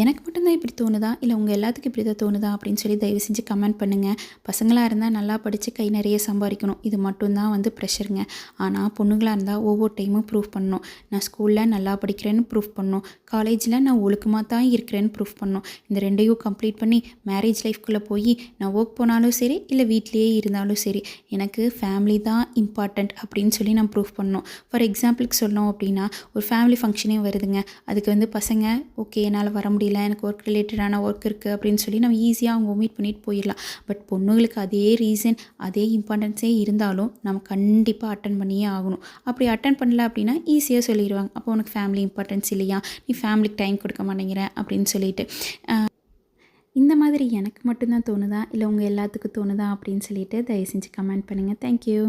எனக்கு மட்டும் தான் இப்படி தோணுதா? இல்ல உங்க எல்லாத்துக்கும் இப்படி தான் தோணுதா? அப்படின்னு சொல்லி தயவு செஞ்சு கமெண்ட் பண்ணுங்க. பசங்களா இருந்தா நல்லா படிச்சு கை நெறைய சம்பாரிக்கணும். இது மட்டும் தான் வந்து ப்ரெஷருங்க. ஆனா பொண்ணுங்களா இருந்தா ஒவ்வொரு டைமும் ப்ரூவ் பண்ணணும். நான் ஸ்கூல்ல நல்லா படிக்கிறேன்னு ப்ரூவ் பண்ணணும். காலேஜ்ல நான் ஒழுக்கமா தான் இருக்கிறேன்னு ப்ரூவ் பண்ணணும். இந்த 2யும் கம்ப்ளீட் பண்ணி மேரேஜ் லைஃப்குள்ள போய் நான் ஒர்க் போனாலும் சரி, இல்ல வீட்லயே இருந்தாலும் சரி, எனக்கு ஃபேமிலி தான் இம்பார்ட்டன்ட் அப்படின்னு சொல்லி நான் ப்ரூவ் பண்ணணும். ஃபார் எக்ஸாம்பிளுக்கு சொல்லணும் அப்படின்னா, ஒரு ஃபேமிலி ஃபங்ஷனே வருதுங்க. அதுக்கு வந்து பசங்க ஓகே என்னால் வர முடியல, எனக்கு ஒர்க் ரிலேட்டடான ஒர்க் இருக்குது அப்படின்னு சொல்லி நம்ம ஈஸியாக அவங்க ஒமிட் பண்ணிட்டு போயிடலாம். பட் பொண்ணுங்களுக்கு அதே ரீசன் அதே இம்பார்ட்டன்ஸே இருந்தாலும் நம்ம கண்டிப்பாக அட்டன் பண்ணியே ஆகணும். அப்படி அட்டன் பண்ணல அப்படின்னா ஈஸியாக சொல்லிடுவாங்க, அப்போ உனக்கு ஃபேமிலி இம்பார்ட்டன்ஸ் இல்லையா, நீ ஃபேமிலிக்கு டைம் கொடுக்க மாட்டேங்கிற அப்படின்னு சொல்லிட்டு. இந்த மாதிரி எனக்கு மட்டும்தான் தோணுதா இல்லை உங்கள் எல்லாத்துக்கும் தோணுதா அப்படின்னு சொல்லிட்டு தயவு செஞ்சு கமெண்ட் பண்ணுங்கள். தேங்க்யூ.